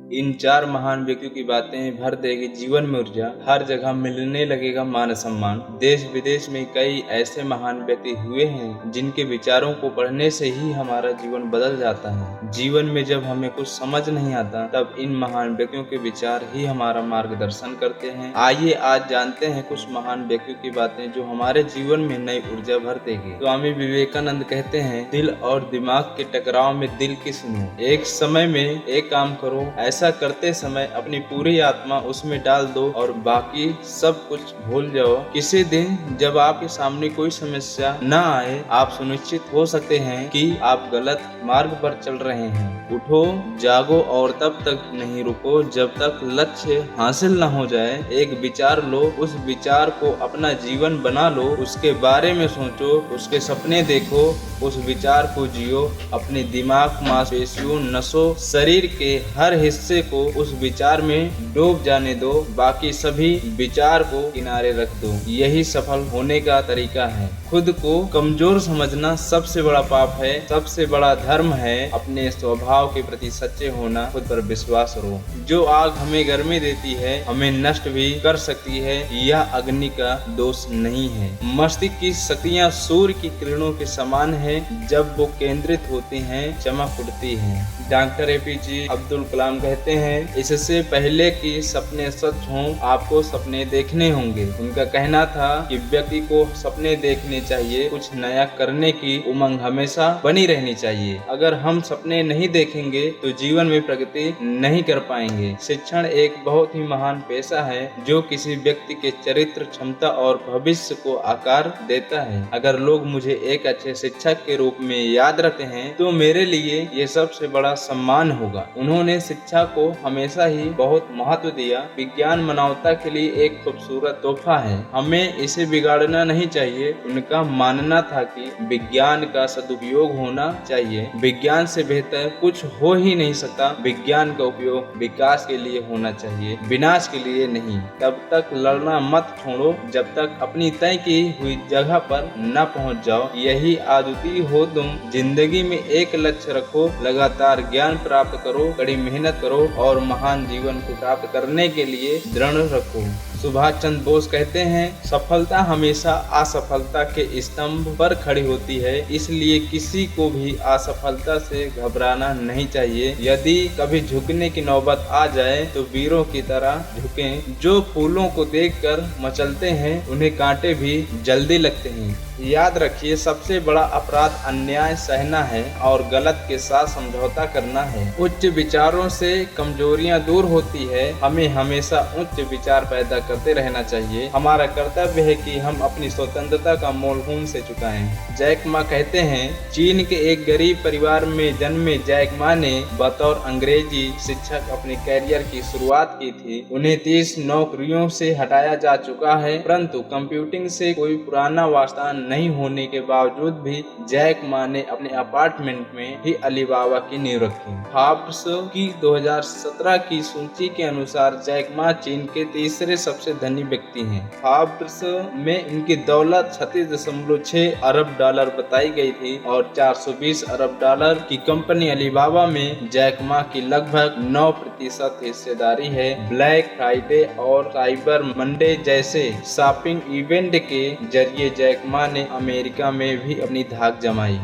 इन 4 महान व्यक्तियों की बातें भर देगी जीवन में ऊर्जा, हर जगह मिलने लगेगा मान सम्मान। देश विदेश में कई ऐसे महान व्यक्ति हुए हैं जिनके विचारों को पढ़ने से ही हमारा जीवन बदल जाता है। जीवन में जब हमें कुछ समझ नहीं आता तब इन महान व्यक्तियों के विचार ही हमारा मार्गदर्शन करते हैं। आइए आज जानते हैं कुछ महान व्यक्तियों की बातें जो हमारे जीवन में नई ऊर्जा भर देगी। स्वामी विवेकानंद कहते हैं, दिल और दिमाग के टकराव में दिल की सुनो। एक समय में एक काम करो, ऐसा करते समय अपनी पूरी आत्मा उसमें डाल दो और बाकी सब कुछ भूल जाओ। किसी दिन जब आपके सामने कोई समस्या न आए, आप सुनिश्चित हो सकते हैं कि आप गलत मार्ग पर चल रहे हैं। उठो, जागो और तब तक नहीं रुको जब तक लक्ष्य हासिल न हो जाए। एक विचार लो, उस विचार को अपना जीवन बना लो, उसके बारे में सोचो, उसके सपने देखो, उस विचार को जियो। अपने दिमाग, मांसपेशियों, नसों, शरीर के हर हिस्से को उस विचार में डूब जाने दो, बाकी सभी विचार को किनारे रख दो। यही सफल होने का तरीका है। खुद को कमजोर समझना सबसे बड़ा पाप है, सबसे बड़ा धर्म है अपने स्वभाव के प्रति सच्चे होना। खुद पर विश्वास करो। जो आग हमें गर्मी देती है, हमें नष्ट भी कर सकती है, यह अग्नि का दोष नहीं है। मस्तिष्क की शक्तियाँ सूर्य की किरणों के समान है, जब वो केंद्रित होती हैं चमक उठती है। डॉक्टर APJ अब्दुल कलाम कहते हैं, इससे पहले कि सपने सच हों, आपको सपने देखने होंगे। उनका कहना था कि व्यक्ति को सपने देखने चाहिए, कुछ नया करने की उमंग हमेशा बनी रहनी चाहिए। अगर हम सपने नहीं देखेंगे तो जीवन में प्रगति नहीं कर पाएंगे। शिक्षण एक बहुत ही महान पेशा है जो किसी व्यक्ति के चरित्र, क्षमता और भविष्य को आकार देता है। अगर लोग मुझे एक अच्छे शिक्षक के रूप में याद रखते हैं तो मेरे लिए ये सबसे बड़ा सम्मान होगा। उन्होंने शिक्षा को हमेशा ही बहुत महत्व दिया। विज्ञान मानवता के लिए एक खूबसूरत तोहफा है, हमें इसे बिगाड़ना नहीं चाहिए। उनका मानना था कि विज्ञान का सदुपयोग होना चाहिए। विज्ञान से बेहतर कुछ हो ही नहीं सकता। विज्ञान का उपयोग विकास के लिए होना चाहिए, विनाश के लिए नहीं। तब तक लड़ना मत छोड़ो जब तक अपनी तय की हुई जगह पर न पहुंच जाओ। यही आदती हो तुम। जिंदगी में एक लक्ष्य रखो, लगातार ज्ञान प्राप्त करो, कड़ी मेहनत करो और महान जीवन को प्राप्त करने के लिए दृढ़ रखो। सुभाष चंद्र बोस कहते हैं, सफलता हमेशा असफलता के स्तंभ पर खड़ी होती है, इसलिए किसी को भी असफलता से घबराना नहीं चाहिए। यदि कभी झुकने की नौबत आ जाए तो वीरों की तरह झुकें। जो फूलों को देखकर मचलते हैं उन्हें कांटे भी जल्दी लगते हैं। याद रखिए, सबसे बड़ा अपराध अन्याय सहना है और गलत के साथ समझौता करना है। उच्च विचारों से कमजोरियां दूर होती है। हमें हमेशा उच्च विचार पैदा करते रहना चाहिए। हमारा कर्तव्य है कि हम अपनी स्वतंत्रता का मोल खून से चुकाएं। जैक मा कहते हैं, चीन के एक गरीब परिवार में जन्मे जैक मा ने बतौर अंग्रेजी शिक्षक अपने कैरियर की शुरुआत की थी। उन्हें 30 नौकरियों से हटाया जा चुका है, परंतु कंप्यूटिंग से कोई पुराना वास्ता नहीं होने के बावजूद भी जैक मा ने अपने अपार्टमेंट में ही अलीबाबा की नींव रखी। फोर्ब्स की 2017 की सूची के अनुसार जैक मा चीन के तीसरे सबसे धनी व्यक्ति हैं। फोर्ब्स में इनकी दौलत 36.6 अरब डॉलर बताई गई थी और 420 अरब डॉलर की कंपनी अलीबाबा में जैक मा की लगभग 9% हिस्सेदारी है। ब्लैक फ्राइडे और साइबर मंडे जैसे शॉपिंग इवेंट के जरिए जैक मा ने अमेरिका में भी अपनी धाक जमाई।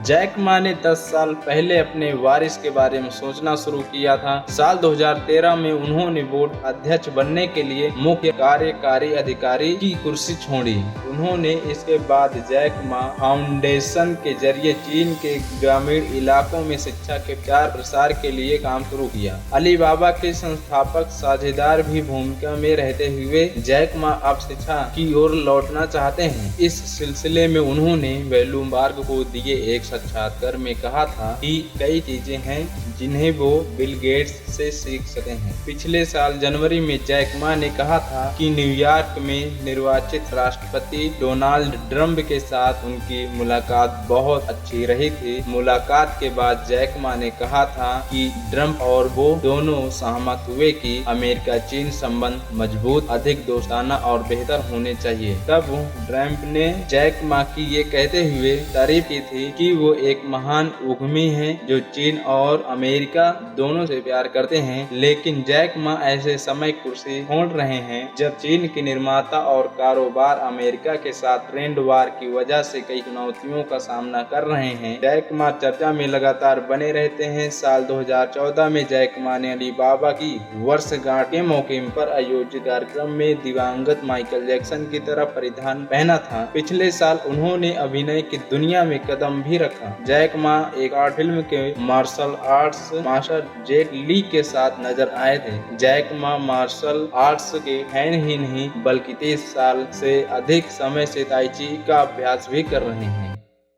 जैक मा ने 10 साल पहले अपने वारिस के बारे में सोचना शुरू किया था। साल 2013 में उन्होंने बोर्ड अध्यक्ष बनने के लिए मुख्य कार्यकारी अधिकारी की कुर्सी छोड़ी। उन्होंने इसके बाद जैक मा फाउंडेशन के जरिए चीन के ग्रामीण इलाकों में शिक्षा के प्रचार प्रसार के लिए काम शुरू किया। अलीबाबा के संस्थापक साझेदार भी भूमिका में रहते हुए जैक मा अब शिक्षा की ओर लौटना चाहते हैं। इस सिलसिले में उन्होंने ब्लूमबर्ग को दिए एक साक्षात्कार में कहा था कि कई चीजें हैं जिन्हें वो बिल गेट्स से सीख सकते हैं। पिछले साल जनवरी में जैक मा ने कहा कहा था कि न्यूयॉर्क में निर्वाचित राष्ट्रपति डोनाल्ड ट्रंप के साथ उनकी मुलाकात बहुत अच्छी रही थी। मुलाकात के बाद जैक मा ने कहा था कि ट्रंप और वो दोनों सहमत हुए कि अमेरिका चीन संबंध मजबूत, अधिक दोस्ताना और बेहतर होने चाहिए। तब ट्रंप ने जैक मा की ये कहते हुए तारीफ की थी कि वो एक महान उद्यमी हैं जो चीन और अमेरिका दोनों से प्यार करते हैं, लेकिन जैक मा ऐसे समय कुर्सी छोड़ रहे हैं जब चीन के निर्माता और कारोबार अमेरिका के साथ ट्रेड वार की वजह से कई चुनौतियों का सामना कर रहे हैं। जैक मा चर्चा में लगातार बने रहते हैं। साल 2014 में जैक मा ने अलीबाबा की वर्षगांठ के मौके पर आयोजित कार्यक्रम में दिवंगत माइकल जैक्सन की तरह परिधान पहना था। पिछले साल उन्होंने अभिनय की दुनिया में कदम भी रखा। जैक मा एक आर्ट फिल्म के मार्शल आर्ट्स मास्टर जेट ली के साथ नजर आए थे। जैक मा मार्शल आर्ट्स के फैन ही नहीं बल्कि 30 साल से अधिक समय से ताई ची का अभ्यास भी कर रहे हैं।